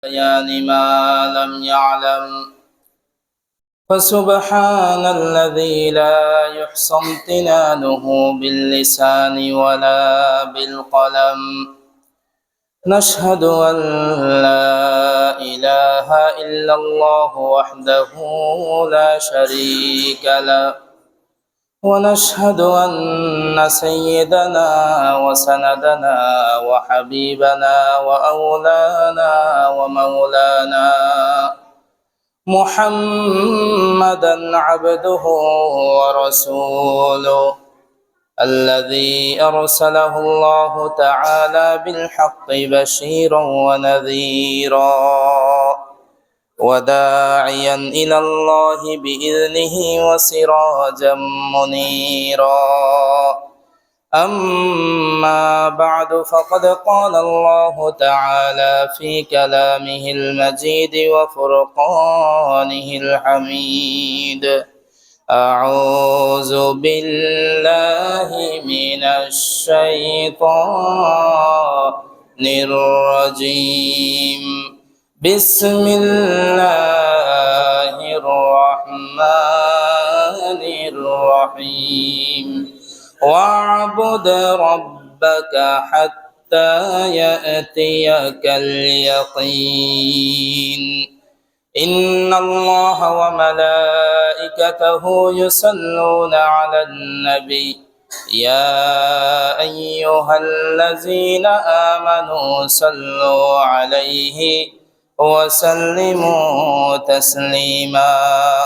بيان ما لم يعلم فسبحان الذي لا يحصى امتنانه باللسان ولا بالقلم. نشهد أن لا إله إلا الله وحده لا شريك له، ونشهد أن سيدنا وسندنا وحبيبنا وأولانا ومولانا محمدا عبده ورسوله الذي أرسله الله تعالى بالحق بشيرا ونذيرا وداعيا إلى الله بإذنه وسراجا منيرا. أما بعد، فقد قال الله تعالى في كلامه المجيد وفرقانه الحميد: أعوذ بالله من الشيطان الرجيم. بسم الله الرحمن الرحيم. واعبد ربك حتى يأتيك اليقين. إن الله وملائكته يصلون على النبي يا أيها الذين آمنوا صلوا عليه وسلموا تسليما.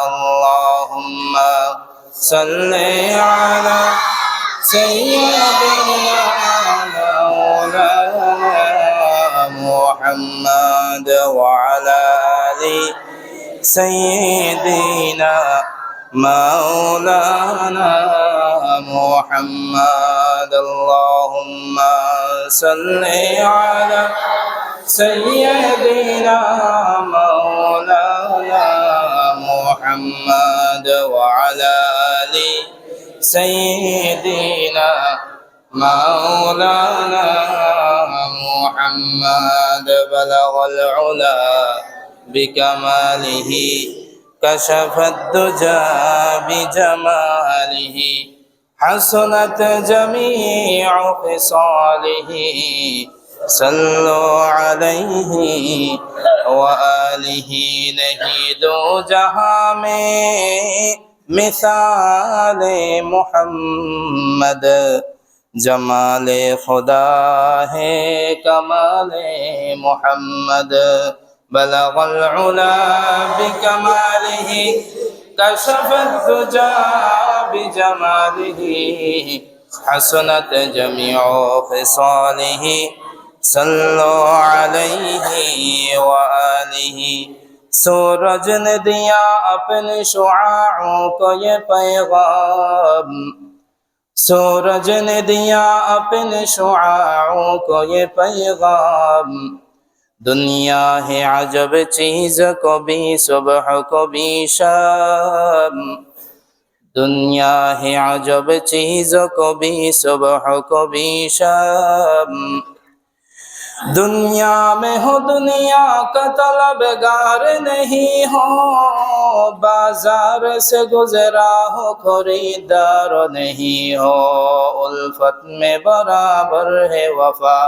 اللهم صل على سيدنا مولانا محمد وعلى آل سيدنا مولانا محمد. اللهم صل على سيدنا مولانا محمد وعلى آل سيدنا مولانا محمد. بلغ العلا بكماله كشف الدجى بجماله حسنت جميع خصاله. صلوا عليه وآله. नहीं दो जहां में मिसाल मोहम्मद, जमाले खुदा है कमाले मोहम्मद. बलगल उला बिकमालिही कशफत दुजा बिजमालिही हसनत जमीउ खिसालिही. सल्लु अलैहि व आलिही. सूरज ने दिया अपने शुआओं को ये पैगाम, सूरज ने दिया अपने शुआओं को ये पैगाम. दुनिया है अजब चीज, कभी सुबह कभी शाम. दुनिया है अजब चीज, कभी सुबह कभी शाम. दुनिया में हो दुनिया का तलबगार नहीं हो, बाजार से गुजरा हो खरीदार नहीं हो. उल्फत में बराबर है वफा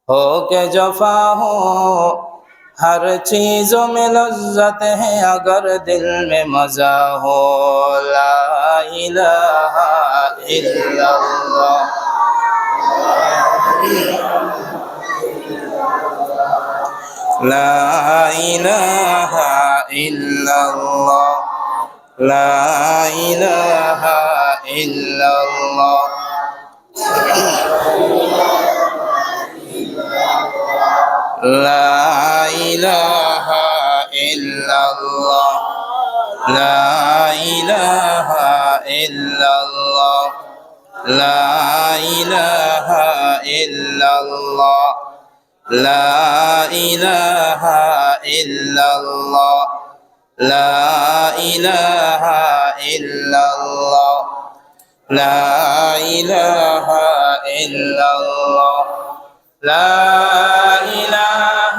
हो के जफा हो. हर चीजों में लज्जत है अगर दिल में मजा हो. ला इलाहा इल्लल्लाह. لا إله إلا الله. لا إله إلا الله. لا إله إلا الله. لا إله إلا الله. لا إله إلا الله. لا إله إلا الله. لا إله إلا الله. لا إله إلا الله. لا إله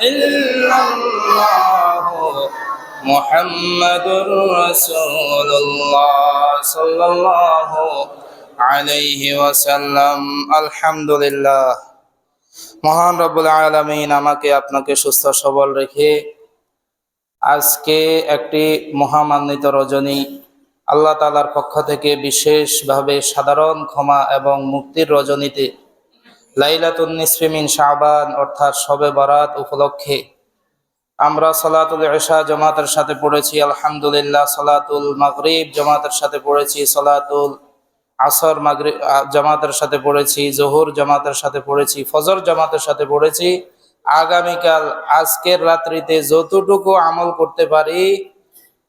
ইল্লাল্লাহু মুহাম্মাদুর রাসূলুল্লাহ সাল্লাল্লাহু আলাইহি ওয়াসাল্লাম। আলহামদুলিল্লাহ। মহান রব্বুল আলামিন আমাকে আপনাকে সুস্থ সবল রেখে আজকে একটি মহামান্বিত রজনী, আল্লাহ তাআলার পক্ষ থেকে বিশেষভাবে সাধারণ ক্ষমা এবং মুক্তির রজনীতে লাইলাতুন নিসফি মিন শাবান অর্থাৎ শবে বরাত উপলক্ষে আমরা সালাতুল ইশা জামাতের সাথে পড়েছি আলহামদুলিল্লাহ, সালাতুল মাগরিব জামাতের সাথে পড়েছি, সালাতুল আসর মাগরিব জামাতের সাথে পড়েছি, জোহর জামাতের সাথে পড়েছি, ফজর জামাতের সাথে পড়েছি। আগামীকাল আজকের রাত্রিতে যতটুকু আমল করতে পারি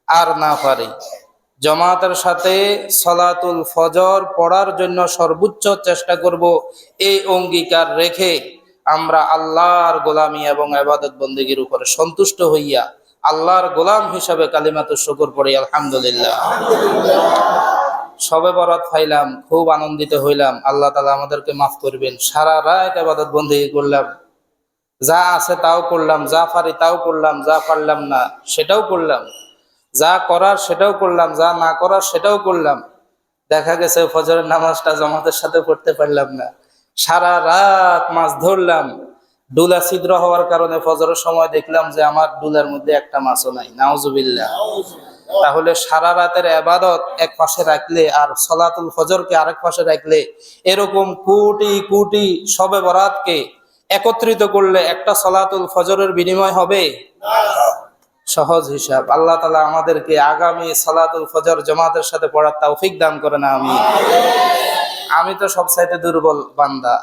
আর না পারি জামাতের সাথে সালাতুল ফজর পড়ার জন্য সর্বোচ্চ চেষ্টা করব, এই অঙ্গীকার রেখে আমরা আল্লাহর গোলামি এবং ইবাদত বন্দেগীর উপরে সন্তুষ্ট হইয়া আল্লাহর গোলাম হিসাবে কালিমাতুশ শুকর পড়ি আলহামদুলিল্লাহ। শবে বরাত পাইলাম, খুব আনন্দিত হইলাম। আল্লাহ তাআলা আমাদেরকে মাফ করবেন। সারা রাত ইবাদত বন্দেগী করলাম, যা আছে তাও করলাম, যা পারি তাও করলাম, যা পারলাম না সেটাও করলাম, যা করার সেটাও করলাম, যা না করার সেটাও করলাম। দেখা গেছে ফজরের নামাজটা জামাতের সাথে পড়তে পারলাম না, সারা রাত মাছ ধরলাম। ডুলা ছিদ্র হওয়ার কারণে ফজরের সময় দেখলাম যে আমার ডুলার মধ্যে একটা মাছও নাই, নাউজুবিল্লাহ। তাহলে সারা রাতের ইবাদত এক পাশে রাখলে আর সালাতুল ফজরকে আরেক পাশে রাখলে এরকম কোটি কোটি শবে বরাতকে একত্রিত করলে একটা সালাতুল ফজরের বিনিময় হবে? সহজ হিসাব। আল্লাহ তাআলা আমাদেরকে আগামী সালাতুল ফজর জামাতের সাথে পড়ার তৌফিক দান করেন, আমিন। আমি তো সবচাইতে দুর্বল বান্দা,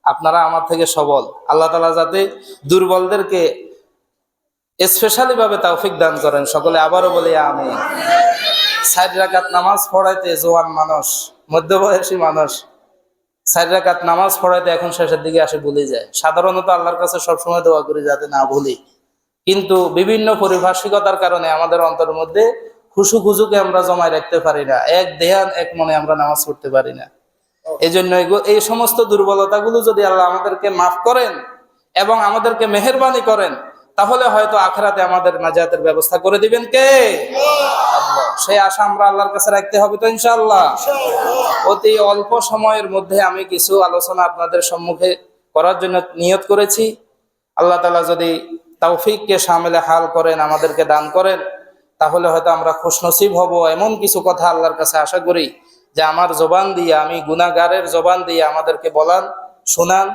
আপনারা আমার থেকে সবল। আল্লাহ তাআলা যাতে দুর্বলদেরকে স্পেশালি ভাবে তৌফিক দান করেন, সকলে আবারও বলি আমিন। 4 রাকাত নামাজ পড়াইতে জওয়ান মানুষ, মধ্যবয়সী মানুষ 4 রাকাত নামাজ পড়াইতে এখন শেষের দিকে আসে ভুলে যায়। সাধারণত আল্লাহর কাছে সবসময় দোয়া করি যাতে না ভুলি, কিন্তু বিভিন্ন পরিভাষিকতার কারণে আমাদের অন্তরের মধ্যে খুশুখুজুকে আমরা জমায় রাখতে পারি না, এক দেহান এক মনে আমরা নামাজ পড়তে পারি না। এই জন্য এই সমস্ত দুর্বলতাগুলো যদি আল্লাহ আমাদেরকে মাফ করেন এবং আমাদেরকে মেহেরবানি করেন, তাহলে হয়তো আখিরাতে আমাদের নাজাতের ব্যবস্থা করে দিবেন কে? আল্লাহ। সেই আশা আমরা আল্লাহর কাছে রাখতে হবে তো ইনশাআল্লাহ। অতি অল্প সময়ের মধ্যে আমি কিছু আলোচনা আপনাদের সম্মুখে করার জন্য নিয়ত করেছি। আল্লাহ তাআলা যদি তৌফিককে শামিলে হাল করেন, আমাদেরকে দান করেন, তাহলে হয়তো আমরা খুশনসিব হব। এমন কিছু কথা আল্লাহর কাছে আশা করি যে আমার জবান দিয়ে, আমি গুনাহগারের জবান দিয়ে আমাদেরকে বলান, শোনান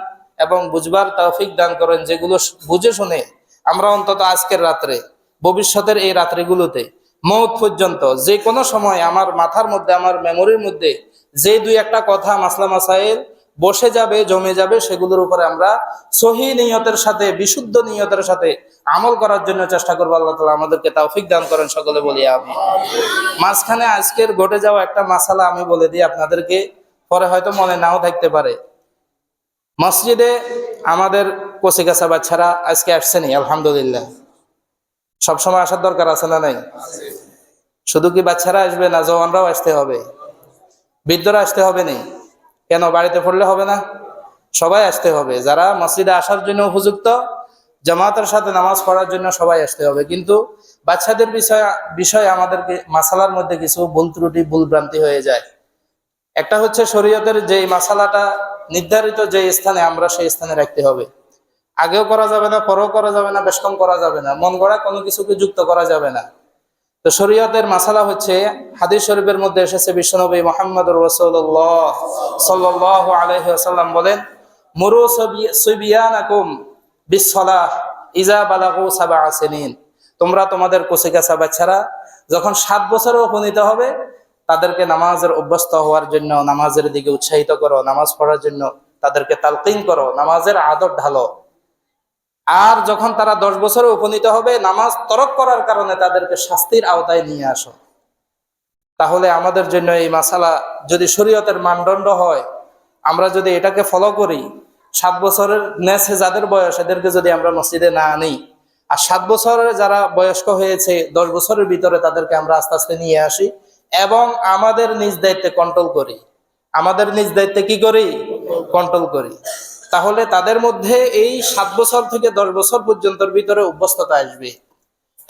এবং বুঝবার তৌফিক দান করেন, যেগুলো বুঝে শুনে আমরা অন্তত আজকের রাত্রে, ভবিষ্যতের এই রাত্রিগুলোতে, মওত পর্যন্ত যে কোনো সময় আমার মাথার মধ্যে, আমার মেমোরির মধ্যে যে 2-1টা কথা মাসলা মাসাইল বসে যাবে, জমে যাবে, সেগুলোর উপরে আমরা সহি নিয়তের সাথে, বিশুদ্ধ নিয়তের সাথে আমল করার জন্য চেষ্টা করবো। আল্লাহ তাআলা আমাদেরকে তৌফিক দান করেন, সকলে বলি আমিন। মাঝখানে আজকের ঘটে যাওয়া একটা মাসালা আমি বলে দিই আপনাদেরকে, পরে হয়তো মনে নাও থাকতে পারে। মসজিদে আমাদের কচিকাঁচা বাচ্চারা আজকে আসছেনি, আলহামদুলিল্লাহ। সবসময় আসার দরকার আছে না নাই? শুধু কি বাচ্চারা আসবে না, জওয়ানরাও আসতে হবে, বৃদ্ধরা আসতে হবে না? কেন বাড়িতে পড়লে হবে না? সবাই আসতে হবে। যারা মসজিদে আসার জন্য উপযুক্ত, জামাতের সাথে নামাজ পড়ার জন্য সবাই আসতে হবে। কিন্তু বাচ্চাদের বিষয়ে আমাদেরকে মাসালার মধ্যে কিছু ভুল ত্রুটি, ভুল ভ্রান্তি হয়ে যায়। একটা হচ্ছে শরীয়তের যে মাসালাটা নির্ধারিত যে স্থানে, আমরা সেই স্থানে রাখতে হবে। আগেও করা যাবে না, পরেও করা যাবে না, বেশ কম করা যাবে না, মন গড়া কোনো কিছুকে যুক্ত করা যাবে না। তো শরীয়তের মাসালা হচ্ছে, হাদিস শরীফের মধ্যে এসেছে, বিশ্বনবী মুহাম্মদুর রাসূলুল্লাহ সাল্লাল্লাহু আলাইহি ওয়াসাল্লাম বলেন, মুরু সুবিয়ানাকুম বিসসালাহ ইজা বালাগু 7 সিনিন। তোমরা তোমাদের কচিকাঁচা বাচ্চারা যখন 7 বছরে উপনীত হবে, তাদেরকে নামাজের অভ্যস্ত হওয়ার জন্য, নামাজের দিকে উৎসাহিত করো, নামাজ পড়ার জন্য তাদেরকে তালকিন করো, নামাজের আদর ঢালো। আর যখন তারা 10 বছরে উপনীত হবে, নামাজ তরক করার কারণে তাদেরকে শাস্তির আওতায় নিয়ে আসো। তাহলে আমাদের জন্য এই মাসালা যদি শরীয়তের মানদণ্ড হয়, আমরা যদি এটাকে ফলো করি, 7 বছরের নেছে যাদের বয়স, এদেরকে যদি আমরা মসজিদে না আনি, আর 7 বছরের যারা বয়স্ক হয়েছে 10 বছরের ভিতরে তাদেরকে আমরা আস্তে আস্তে নিয়ে আসি এবং আমাদের নিজ দায়িত্বে কন্ট্রোল করি। আমাদের নিজ দায়িত্বে কি করি? কন্ট্রোল করি। তাহলে তাদের মধ্যে এই 7 বছর থেকে 10 বছর পর্যন্ত ভিতরে অভ্যস্ততা আসবে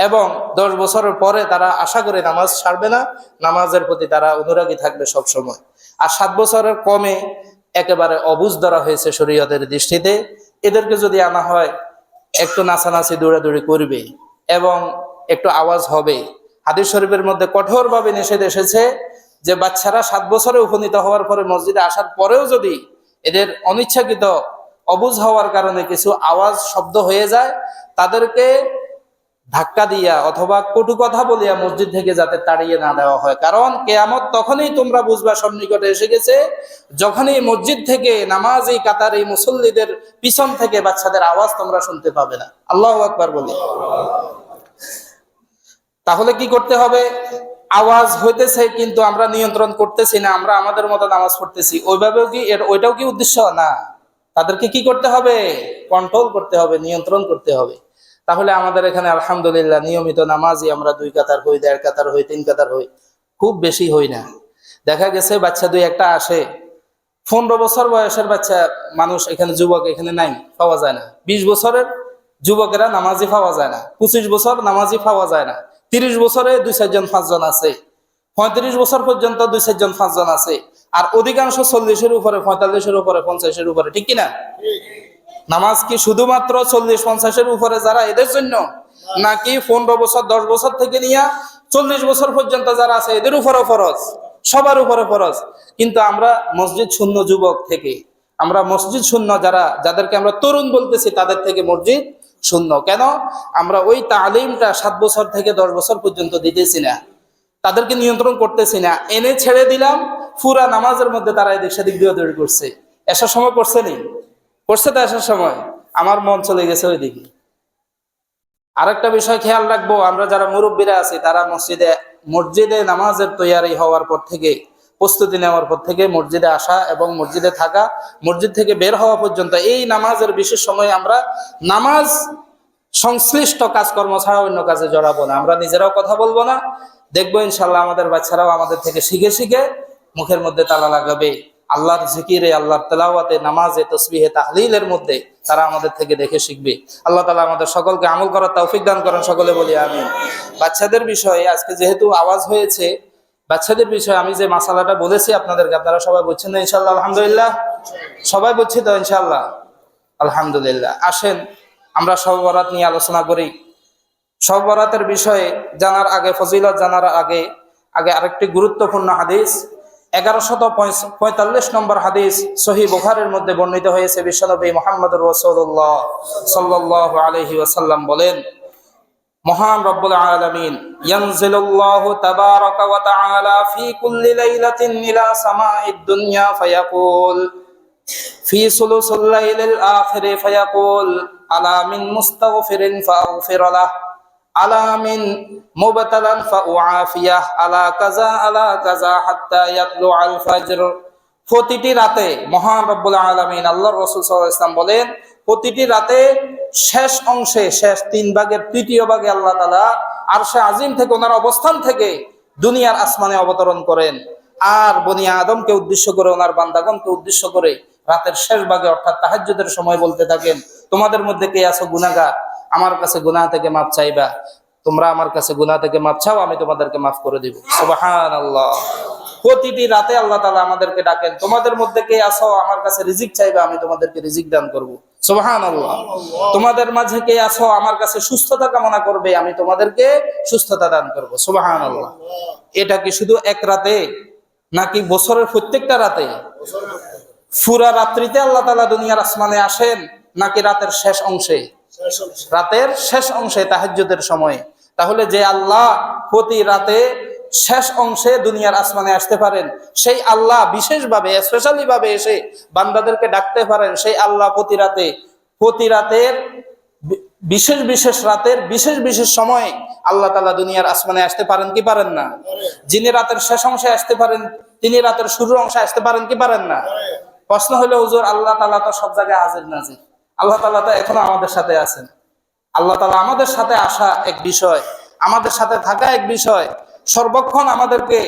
এবং 10 বছরের পরে তারা আশা করে নামাজ ছাড়বে না, নামাজের প্রতি তারা অনুরাগী থাকবে সব সময়। আর 7 বছরের কমে একেবারে অবুঝ ধরা হয়েছে শরীয়তের দৃষ্টিতে, এদেরকে যদি আনা হয় একটু নাচানাচি দৌড়াদৌড়ি করবে এবং একটু আওয়াজ হবে। হাদিস শরীফের মধ্যে কঠোরভাবে নিষেধ এসেছে যে বাচ্চারা 7 বছরে উপনীত হওয়ার পরে মসজিদে আসার পরেও যদি এদের অনিচ্ছাকৃত অবুঝ হওয়ার কারণে কিছু আওয়াজ শব্দ হয়ে যায়, তাদেরকে ধাক্কা দিয়া অথবা কটু কথা বলিয়া মসজিদ থেকে যাতে তাড়িয়ে না দেওয়া হয়। কারণ কিয়ামত তখনই তোমরা বুঝবা সন্নিকটে এসে গেছে যখনই মসজিদ থেকে নামাজি কাতার এই মুসল্লিদের পিছন থেকে বাচ্চাদের আওয়াজ তোমরা শুনতে পাবে না। আল্লাহু আকবার বলি। তাহলে কি করতে হবে? আওয়াজ হইতেছে কিন্তু আমরা নিয়ন্ত্রণ করতেছি না, আমরা আমাদের মতো নামাজ পড়তেছি, ওইভাবেও কি ওইটাও কি উদ্দেশ্য না? তাদেরকে কি করতে হবে? কন্ট্রোল করতে হবে, নিয়ন্ত্রণ করতে হবে। তাহলে আমাদের এখানে আলহামদুলিল্লাহ নিয়মিত নামাজি আমরা 2 কাতার হই, 1.5 কাতার হই, 3 কাতার হই, খুব বেশি হই না। দেখা গেছে বাচ্চা 2-1টা আসে, 15 বছর বয়সের বাচ্চা মানুষ এখানে, যুবক এখানে নাই, পাওয়া যায় না। 20 বছরের যুবকেরা নামাজি পাওয়া যায় না, 25 বছর নামাজি পাওয়া যায় না, 30 বছরে 2-4 জন 5 জন আছে, 35 বছর পর্যন্ত 2-4 জন 5 জন আছে, আর অধিকাংশ 40-এর উপরে, 45-এর উপরে, 50-এর উপরে, ঠিক কিনা? নামাজ কি শুধুমাত্র 40-50-এর উপরে যারা এদের জন্য, নাকি 15 বছর 10 বছর থেকে নিয়ে 40 বছর পর্যন্ত যারা আছে এদের উপরে ফরজ? সবার উপরে ফরজ। কিন্তু আমরা মসজিদ শূন্য যুবক থেকে, আমরা মসজিদ শূন্য যাদেরকে আমরা তরুণ বলতেছি, তাদের থেকে মসজিদ শূন্য কেন? আমরা ওই তালিমটা 7 বছর থেকে 10 বছর পর্যন্ত দিতেছি না, তাদেরকে নিয়ন্ত্রণ করতেছি না, এনে ছেড়ে দিলাম। পুরা নামাজের মধ্যে তারা এদিক সেদিক দিয়ে তৈরি করছে। এসার সময় করছে নি? করছে তো আসার সময়। আমার মন চলে গেছে ওইদিকে। আরেকটা বিষয় খেয়াল রাখবো, আমরা যারা মুরব্বীরা আছি তারা মসজিদে নামাজের তৈয়ারি হওয়ার পর থেকে, প্রস্তুতি নেওয়ার পর থেকে মসজিদে আসা এবং মসজিদে থাকা, মসজিদ থেকে বের হওয়া পর্যন্ত এই নামাজের বিশেষ সময় আমরা নামাজ সংশ্লিষ্ট কাজকর্ম ছাড়া অন্য কাজে জড়াবো না। আমরা নিজেরাও কথা বলবো না, দেখবো ইনশাল্লাহ আমাদের বাচ্চারাও আমাদের থেকে শিখে শিখে মুখের মধ্যে তালা লাগাবে। আল্লাহর জিকিরে, আল্লাহর তেলাওয়াতে, নামাজে, তসবিহে, তাহলিলের মধ্যে তারা আমাদের থেকে দেখে শিখবে। আল্লাহ তাআলা আমাদের সকলকে আমল করার তৌফিক দান করেন, সকলে বলি আমিন। বাচ্চাদের বিষয়ে আজকে যেহেতু আওয়াজ হয়েছে, বাচ্চাদের বিষয়ে আমি যে মাসালাটা বলেছি আপনাদেরকে, আপনারা সবাই বুঝছেন না ইনশাআল্লাহ? আলহামদুলিল্লাহ, সবাই বুঝছি তো ইনশাআল্লাহ? আলহামদুলিল্লাহ। আসেন আমরা শবে বরাত নিয়ে আলোচনা করি। শবে বরাতের বিষয়ে জানার আগে, ফজিলত জানার আগে আরেকটি গুরুত্বপূর্ণ হাদিস, 1145 নম্বর হাদিস সহিহ বুখারীর মধ্যে বর্ণিত হয়েছে। বিশ্বনবী মুহাম্মদুর রাসূলুল্লাহ সাল্লাল্লাহু আলাইহি ওয়াসাল্লাম বলেন, মহান রব্বুল আলামিন ইয়ানজিলুল্লাহু তাবারাকা ওয়া তাআলা ফি কুল্লি লাইলাতিন ইলা সামাঈদ দুনিয়া ফায়াকুল ফি সুলুসিল লাইলিল আখির ফায়াকুল আলা মিন মুস্তাগফিরিন ফাগফির লাহ, আলা মিন মুবতালান ফাউআফিয়াহ, আলা কাযা হাত্তা ইয়াতলুআল ফাজর। প্রতিটি রাতে মহান রব্বুল আলামিন আল্লাহর রাসূল সাল্লাল্লাহু আলাইহি ওয়াসাল্লাম বলেন, প্রতিটি রাতে শেষ অংশে, শেষ 3 ভাগের 3য় ভাগে আল্লাহ তাআলা আরশে আজিম থেকে, ওনার অবস্থান থেকে দুনিয়ার আসমানে অবতরণ করেন। আর বনি আদমকে উদ্দেশ্য করে, ওনার বান্দাগণকে উদ্দেশ্য করে রাতের শেষ ভাগে অর্থাৎ তাহাজ্জুদের সময় বলতে থাকেন, তোমাদের মধ্যে কে আছো গুনাহগার, আমার কাছে গুনাহ থেকে মাফ চাইবা, তোমরা আমার কাছে গুনাহ থেকে মাফ চাও, আমি তোমাদেরকে মাফ করে দিব। সুবহানাল্লাহ। প্রতিটি রাতে আল্লাহ তাআলা আমাদেরকে ডাকেন, তোমাদের মধ্যে কে আছো আমার কাছে রিজিক চাইবা, আমি তোমাদেরকে রিজিক দান করব। সুবহানাল্লাহ। তোমাদের মাঝে কে আছো আমার কাছে সুস্থতা কামনা করবে, আমি তোমাদেরকে সুস্থতা দান করব। সুবহানাল্লাহ। এটা কি শুধু এক রাতে, নাকি বছরের প্রত্যেকটা রাতে? পুরা রাত্রিতে আল্লাহ তাআলা দুনিয়ার আসমানে আসেন, নাকি রাতের শেষ অংশে? রাতের শেষ অংশে, তাহাজ্জুদের সময়। তাহলে যে আল্লাহ প্রতি রাতে শেষ অংশে দুনিয়ার আসমানে আসতে পারেন, সেই আল্লাহ বিশেষভাবে, স্পেশালি ভাবে এসে বান্দাদেরকে ডাকতে পারেন, সেই আল্লাহ প্রতি রাতের বিশেষ রাতের বিশেষ সময়ে আল্লাহ তাআলা দুনিয়ার আসমানে আসতে পারেন কি পারেন না? যিনি রাতের শেষ অংশে আসতে পারেন, তিনি রাতের শুরুর অংশে আসতে পারেন কি পারেন না? প্রশ্ন হলো, হুজুর আল্লাহ তাআলা তো সব জায়গায় হাজির নাজির, আল্লাহ তাআলা তো এখনো আমাদের সাথে আছেন। আল্লাহ তাআলা আমাদের সাথে আসা এক বিষয়, আমাদের সাথে থাকা এক বিষয়, সর্বক্ষণ আমাদেরকে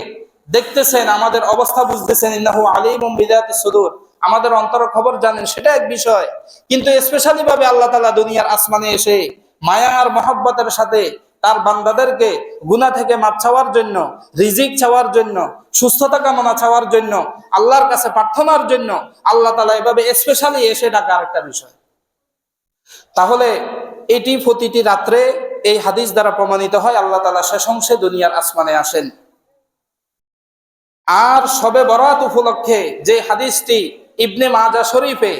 দেখতেছেন, আমাদের অবস্থা বুঝতেছেন। ইন্নাহু আলিমুম বিযাতিস সুদূর, আমাদের অন্তর খবর জানেন, সেটা এক বিষয়। কিন্তু স্পেশালি ভাবে আল্লাহ তাআলা দুনিয়ার আসমানে এসে মায়ার মহব্বতের সাথে তার বান্দাদেরকে গুনাহ থেকে মাপ চাওয়ার জন্য, রিজিক চাওয়ার জন্য, সুস্থতা কামনা চাওয়ার জন্য, আল্লাহর কাছে প্রার্থনার জন্য আল্লাহ তাআলা এভাবে স্পেশালি এসে ডাকা আরেকটা বিষয়। তাহলে এটি প্রতিটি রাত্রে এই হাদিস দ্বারা প্রমাণিত হয় আল্লাহ তাআলা শেষ অংশে দুনিয়ার আসমানে আসেন। আর শবে বরাত উপলক্ষে যে হাদিসটি ইবনে মাজাহ শরীফে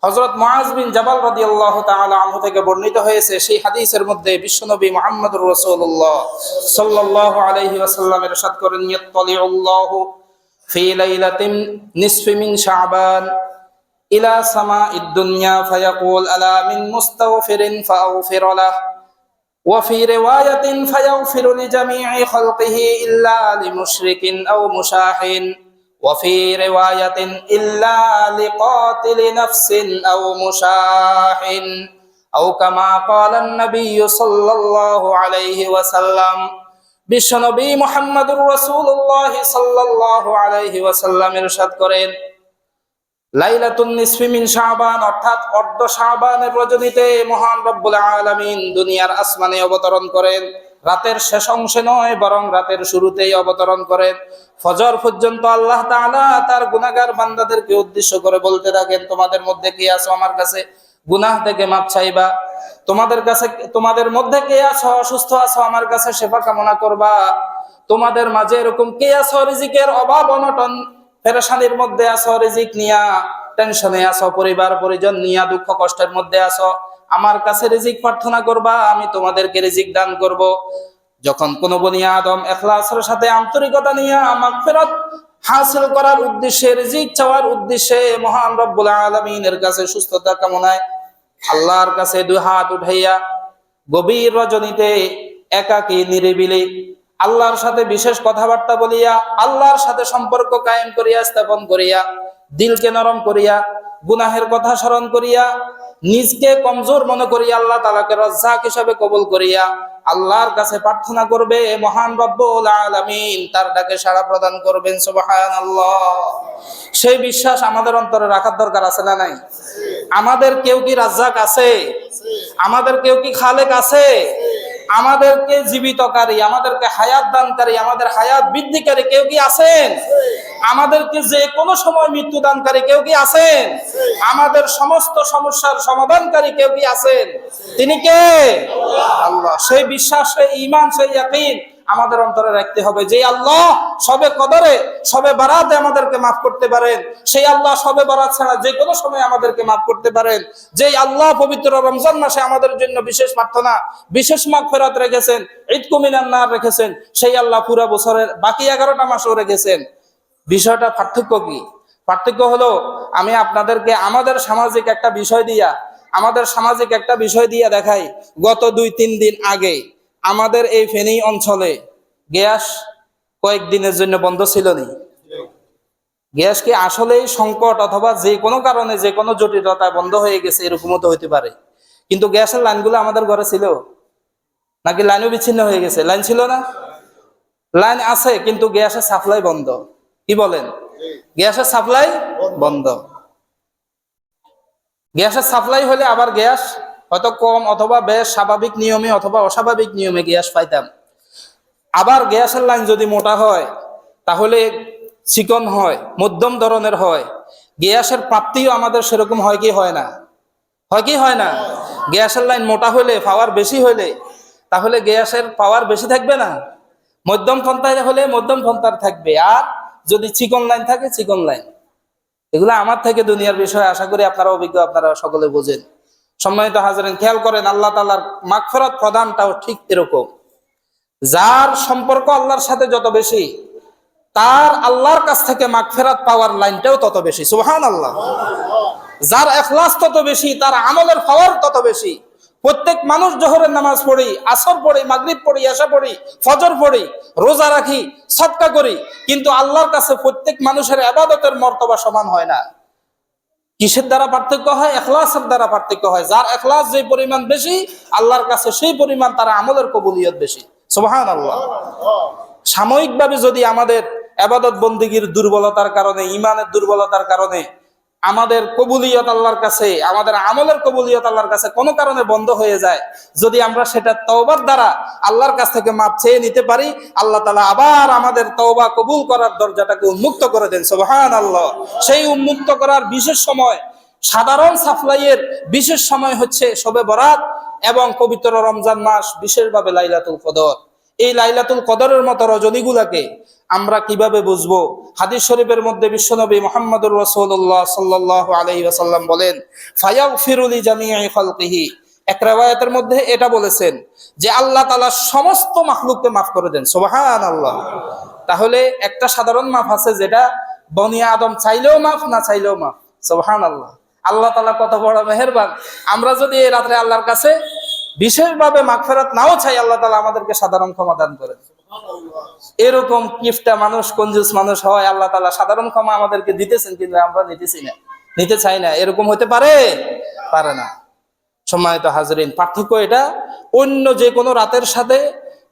হযরত মুআজ বিন জাবাল রাদিয়াল্লাহু তাআলা আনহু থেকে বর্ণিত হয়েছে, সেই হাদিসের মধ্যে বিশ্বনবী মুহাম্মদুর রাসূলুল্লাহ সাল্লাল্লাহু আলাইহি ওয়াসাল্লাম ইরশাদ করেন, ইয়াত্তালিউল্লাহু ফি লাইলাতিন নিসফি মিন শাবান ইলা সামাঈদ দুনিয়া ফায়াকুল আলা মিন মুস্তাগফিরিন ফাআগফির লাহ ওয়া ফি রিওয়ায়াতিন ফায়াগফিরু লিজামিঈ খালকিহি ইল্লা লিমুশরিকিন আও মুশাহিন ওয়া ফি রিওয়ায়াতিন ইল্লা লিকাতিলি নাফসিন আও মুশাহিন আও কামা ক্বালা an-নাবিয়্যু সাল্লাল্লাহু আলাইহি ওয়াসাল্লাম। বিশ্বনবী মুহাম্মদুর রাসূলুল্লাহ সাল্লাল্লাহু আলাইহি ওয়াসাল্লাম ইরশাদ করেন, লাইলাতুন নিসফি মিন শাবান অর্থাৎ অর্ধ শাবানের রজনীতে মহান রব্বুল আলামিন দুনিয়ার আসমানে অবতরণ করেন। রাতের শেষ অংশে নয়, বরং রাতের শুরুতেই অবতরণ করেন। ফজর পর্যন্ত আল্লাহ তাআলা তার গুনাহগার বান্দাদেরকে উদ্দেশ্য করে বলতে থাকেন, তোমাদের মধ্যে কে আছো আমার কাছে গুনাহ থেকে মাপ চাইবা? তোমাদের মধ্যে কে আছো অসুস্থ আছো আমার কাছে সেবা কামনা করবা? তোমাদের মাঝে এরকম কে আছো রিজিকের অভাব অনটন পেরেশানির মধ্যে আছো, রিজিক নিয়া টেনশনে আছো, পরিবার পরিজন নিয়া দুঃখ কষ্টের মধ্যে আছো, আমার কাছে রিজিক প্রার্থনা করবা, আমি তোমাদেরকে রিজিক দান করব। যখন কোন বনি আদম ইখলাসের সাথে আন্তরিকতা নিয়ে মাগফিরাত হাসিল করার উদ্দেশ্যে, রিজিক চাওয়ার উদ্দেশ্যে মহান রব্বুল আলামিনের কাছে সুস্থতা কামনায় আল্লাহর কাছে দুই হাত উঠাইয়া গভীর রজনীতে একাকী নিরিবিলি আল্লাহর সাথে বিশেষ কথাবার্তা বলিয়া, আল্লাহর সাথে সম্পর্ক কায়েম করিয়া স্থাপন করিয়া, দিলকে নরম করিয়া, গুনাহের কথা স্মরণ করিয়া, নিজকে কমজোর মনে করিয়া আল্লাহ তাআলাকে রাজ্জাক হিসাবে কবুল করিয়া আল্লাহর কাছে প্রার্থনা করবে, মহান রব্বুল আলামিন তার ডাকে সাড়া প্রদান করবেন। সুবহানাল্লাহ। সেই বিশ্বাস আমাদের অন্তরে রাখার দরকার আছে না নাই? আমাদের কেউ কি রাজ্জাক আছে? আমাদের কেউ কি খালেক আছে? আমাদেরকে জীবিতকারী, আমাদেরকে হায়াত দানকারী, আমাদের হায়াত বৃদ্ধিকারী কেউ কি আছেন? আমাদেরকে যে কোনো সময় মৃত্যু দানকারী কেউ কি আছেন? আমাদের সমস্ত সমস্যার সমাধানকারী কেউ কি আছেন? তিনি কে? আল্লাহ। সেই বিশ্বাস, সেই ঈমান, সেই ইয়াকিন আমাদের অন্তরে রাখতে হবে যে আল্লাহ সবে কদরে, সবে বারাতে আমাদেরকে মাফ করতে পারেন, সেই আল্লাহ সবে বারাত ছাড়া যে কোনো সময় আমাদেরকে মাফ করতে পারেন, যে আল্লাহ পবিত্র রমজান মাসে আমাদের জন্য বিশেষ প্রার্থনা, বিশেষ মাগফিরাত রেখেছেন, ইতকু মিনান নার রেখেছেন, সেই আল্লাহ পুরো বছরের বাকি 11টা মাসও রেখেছেন। বিষয়টা পার্থক্য কি? পার্থক্য হলো আমি আপনাদেরকে আমাদের সামাজিক একটা বিষয় দিয়া দেখাই। গত 2-3 দিন আগে আমাদের এই ফেনী অঞ্চলে গ্যাস কয়েকদিনের জন্য বন্ধ ছিল নি? গ্যাস কি আসলেই সংকট অথবা যে কোনো কারণে যে কোনো জটিলতায় বন্ধ হয়ে গেছে এরকমও তো হতে পারে। কিন্তু গ্যাসের লাইনগুলো আমাদের ঘরে ছিল নাকি লাইনও বিচ্ছিন্ন হয়ে গেছে? লাইন ছিল না? লাইন আছে কিন্তু গ্যাসের সাপ্লাই বন্ধ। কি বলেন? গ্যাসের সাপ্লাই বন্ধ। গ্যাসের সাপ্লাই হলে আবার গ্যাস হয়তো কম অথবা বেশ স্বাভাবিক নিয়মে অথবা অস্বাভাবিক নিয়মে গ্যাস পাইতাম। আবার গ্যাসের লাইন যদি মোটা হয় তাহলে চিকন হয়, মধ্যম ধরনের হয়। গ্যাসের প্রাপ্তিও আমাদের সেরকম হয় কি হয় না? হয় কি হয় না? গ্যাসের লাইন মোটা হলে, পাওয়ার বেশি হলে তাহলে গ্যাসের পাওয়ার বেশি থাকবে না? মধ্যম পন্থায় হলে মধ্যম পন্থার থাকবে, আর যদি চিকন লাইন থাকে চিকন লাইন। এগুলো আমার থেকে দুনিয়ার বিষয়, আশা করি আপনারা অভিজ্ঞ, আপনারা সকলে বোঝেন। সম্মানিত হাজেরিন, খেয়াল করেন, আল্লাহ তাআলার মাগফিরাত প্রদানটাও ঠিক এরকম। যার সম্পর্ক আল্লাহর সাথে যত বেশি, তার আল্লাহর কাছ থেকে মাগফিরাত পাওয়ার লাইনটাও তত বেশি। সুবহানাল্লাহ। যার ইখলাস তত বেশি, তার আমলের পাওয়ার তত বেশি। প্রত্যেক মানুষ জোহরের নামাজ পড়ি, আসর পড়ি, মাগরিব পড়ি, এশা পড়ি, ফজর পড়ি, রোজা রাখি, সাদকা করি, কিন্তু আল্লাহর কাছে প্রত্যেক মানুষের ইবাদতের মর্তবা সমান হয় না। কিসের দ্বারা পার্থক্য হয়? ইখলাসের দ্বারা পার্থক্য হয়। যার ইখলাস যে পরিমাণ বেশি, আল্লাহর কাছে সেই পরিমাণ তার আমলের কবুলিয়ত বেশি। সুবহানাল্লাহ। সাময়িকভাবে যদি আমাদের ইবাদত বন্দেগীর দুর্বলতার কারণে, ঈমানের দুর্বলতার কারণে আমাদের কবুলিয়ত আল্লাহর কাছে, আমাদের আমলের কবুলিয়ত আল্লাহর কাছে কোনো কারণে বন্ধ হয়ে যায়, যদি আমরা সেটা তওবার দ্বারা আল্লাহর কাছ থেকে মাপ চেয়ে নিতে পারি, আল্লাহ তাআলা আবার আমাদের তওবা কবুল করার দরজাটাকে উন্মুক্ত করে দেন। সুবহানাল্লাহ। সেই উন্মুক্ত করার বিশেষ সময়, সাধারণ সাপ্লাইয়ের বিশেষ সময় হচ্ছে শবে বরাত এবং পবিত্র রমজান মাস, বিশেষভাবে লাইলাতুল কদর। এই লাইলাতুল কদরের মতো রজনীগুলাকে আমরা কিভাবে বুঝবো? হাদিস শরীফের মধ্যে বিশ্বনবী মুহাম্মদুর রাসূলুল্লাহ সাল্লাল্লাহু আলাইহি ওয়াসাল্লাম বলেন, ফায়াগফিরু লিজামিই খালকিহি। এক riwayat-এর মধ্যে এটা বলেছেন যে আল্লাহ তাআলা সমস্ত মাখলুককে maaf করে দেন। সুবহানাল্লাহ। তাহলে একটা সাধারণ মাফ আছে যেটা বনি আদম চাইলেও মাফ, না চাইলেও মাফ। সুবহানাল্লাহ। আল্লাহ তাআলা কত বড় মেহেরবান। আমরা যদি এই রাত্রে আল্লাহর কাছে বিশেষভাবে মাগফিরাত নাও চাই, আল্লাহ তাআলা আমাদেরকে সাধারণ ক্ষমা দান করেন। এরকম কিফটা মানুষ, কঞ্জুস মানুষ হয়, আল্লাহ তাআলা সাধারণ ক্ষমা আমাদেরকে দিতেছেন, কিন্তু আমরা নিতেছি না, নিতে চাই না। এরকম হতে পারে? পারে না। সম্মানিত হাজরিন, পার্থক্য এটা। অন্য যে কোনো রাতের সাথে,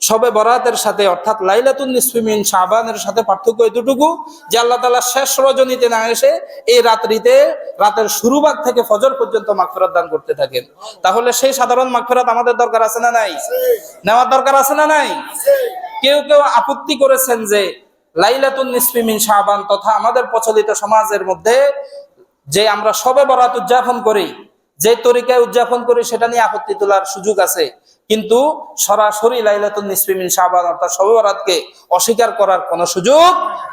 শবে বরাতের সাথে, অর্থাৎ লাইলাতুন নিসফি মিন শাবানের সাথে পার্থক্য এতটুকু যে আল্লাহ তাআলা শেষ রজনীতে না এসে এই রাত্রিতে, রাতের শুরু ভাগ থেকে ফজর পর্যন্ত মাগফিরাত দান করতে থাকেন। তাহলে সেই সাধারণ মাগফিরাত আমাদের দরকার আছে না নাই? নেওয়ার দরকার আছে না নাই? কেউ কেউ আপত্তি করেছেন যে লাইলাতুন নিসফি মিন শাবান তথা আমাদের প্রচলিত সমাজের মধ্যে যে আমরা শবে বরাত উদযাপন করি, যে তরিকায় উদযাপন করি, সেটা নিয়ে আপত্তি তোলার সুযোগ আছে, কিন্তু সরাসরি লাইলাতুন নিসফি মিন শাবান অর্থাৎ শবে বরাতকে অস্বীকার করার কোনো সুযোগ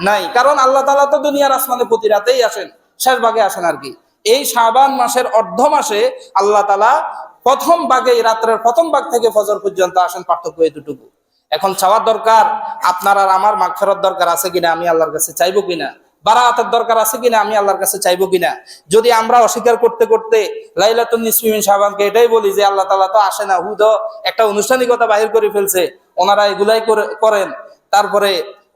নাই। কারণ আল্লাহ তাআলা তো দুনিয়ার আসমানে প্রতি রাতেই আসেন, শেষ ভাগে আসেন আর কি। এই শাবান মাসের অর্ধ মাসে আল্লাহ তাআলা প্রথম ভাগে, রাত্রের প্রথম ভাগ থেকে ফজর পর্যন্ত আসেন। পার্থক্য এতটুকু। এখন চাওয়ার দরকার, আপনার আর আমার মাগফিরাত দরকার আছে কিনা, আমি আল্লাহর কাছে চাইবো কিনা, বারাতের দরকার আছে কিনা, আমি আল্লাহর কাছে চাইবো কিনা। যদি আমরা অস্বীকার করতে করতে লাইলাতুন নিসফি মিন শাবানকে এটাই বলি যে আল্লাহ তাআলা তো আসে না, হুদ একটা আনুষ্ঠানিকতা বাহির করে ফেলছে, ওনারা এগুলাই করেন, তারপরে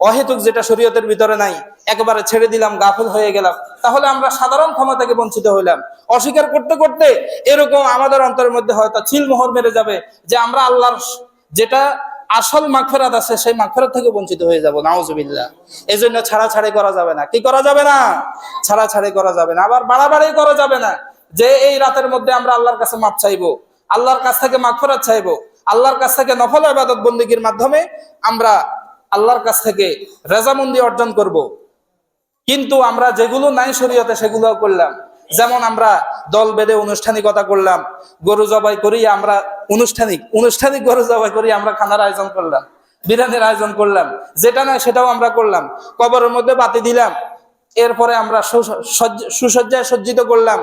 অহেতুক যেটা শরীয়তের ভিতরে নাই একেবারে ছেড়ে দিলাম, গাফিল হয়ে গেলাম, তাহলে আমরা সাধারণ ক্ষমা থেকে বঞ্চিত হইলাম। অস্বীকার করতে করতে এরকম আমাদের অন্তরের মধ্যে হয়তো চিলমোহর মেরে যাবে যে আমরা আল্লাহর যেটা আসল মাগফিরাত আছে সেই মাগফিরাত থেকে বঞ্চিত হয়ে যাব। নাউজুবিল্লাহ। এজন্য ছাড়াছাড়ি করা যাবে না। কি করা যাবে না? ছাড়াছাড়ি করা যাবে না। আবার বাড়াবাড়ি করা যাবে না যে এই রাতের মধ্যে আমরা আল্লাহর কাছে মাপ চাইবো, আল্লাহর কাছ থেকে মাগফিরাত চাইবো, আল্লাহর কাছ থেকে নফল ইবাদত বন্দেগীর মাধ্যমে আমরা আল্লাহর কাছ থেকে রেজামন্দি অর্জন করব। কিন্তু আমরা যেগুলো নাই শরীয়তে সেগুলো করলাম। যেমন আমরা দল বেঁধে আনুষ্ঠানিকতা করলাম, গরু জবাই করি আমরা, অনুষ্ঠানিক গরু জবাই করি আমরা, খানার আয়োজন করলাম, বিরিয়ানির আয়োজন করলাম, যেটা নয় সেটাও আমরা করলাম, কবরের মধ্যে বাতি দিলাম, এরপরে আমরা সুসজ্জায় সজ্জিত করলাম।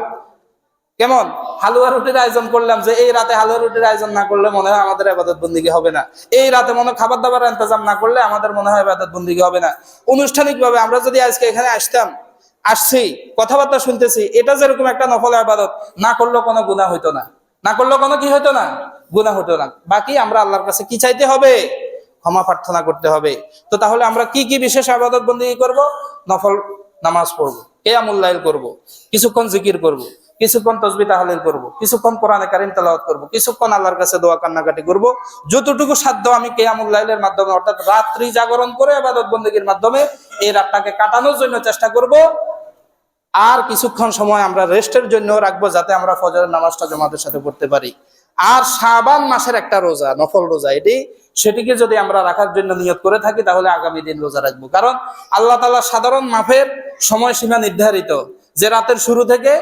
কেমন হালুয়া রুটির আয়োজন করলাম, যে এই রাতে হালুয়া রুটির আয়োজন না করলে মনে হয় আমাদের ইবাদত বন্দেগী হবে না, এই রাতে মনে খাবার দাবার ইন্তজাম না করলে আমাদের মনে হয় ইবাদত বন্দেগী হবে না। আনুষ্ঠানিক ভাবে আমরা যদি আজকে এখানে আসছি, কথাবার্তা শুনতেছি, এটা যেরকম একটা নফল ইবাদত, না করলেও কোনো গুনাহ হইতো না, না করলেও কোনো কি হইতো না, গুনাহ হইতো না। বাকি আমরা আল্লাহর কাছে কি চাইতে হবে? ক্ষমা প্রার্থনা করতে হবে। তো তাহলে আমরা কি কি বিশেষ ইবাদত বন্দেগী করব? নফল নামাজ পড়বো, কিয়ামুল লাইল করব, কিছুক্ষণ জিকির করব, কিছুক্ষণ তাসবিহ তাহলিল করব, কিছুক্ষণ কোরআনে কারীম তেলাওয়াত করব, কিছুক্ষণ আল্লাহর কাছে দোয়া কান্নাকাটি করব। যতটুকু সাধ্য আমি কিয়ামুল লাইলের মাধ্যমে অর্থাৎ রাত্রি জাগরণ করে ইবাদত বন্দেগীর মাধ্যমে এই রাতটাকে কাটানোর জন্য চেষ্টা করব। আর কিছুক্ষণ সময় আমরা রেস্টের জন্য রাখবো, যাতে আমরা ফজরের নামাজটা জামাতের সাথে পড়তে পারি। আর শাবান মাসের একটা রোজা, নফল রোজা, সেটিকে যদি আমরা রাখার জন্য নিয়ত করে থাকি, তাহলে আগামী দিন রোজা রাখবো। কারণ আল্লাহ তাআলা সাধারণ মাফের সময়সীমা নির্ধারিত যে রাতের শুরু থেকে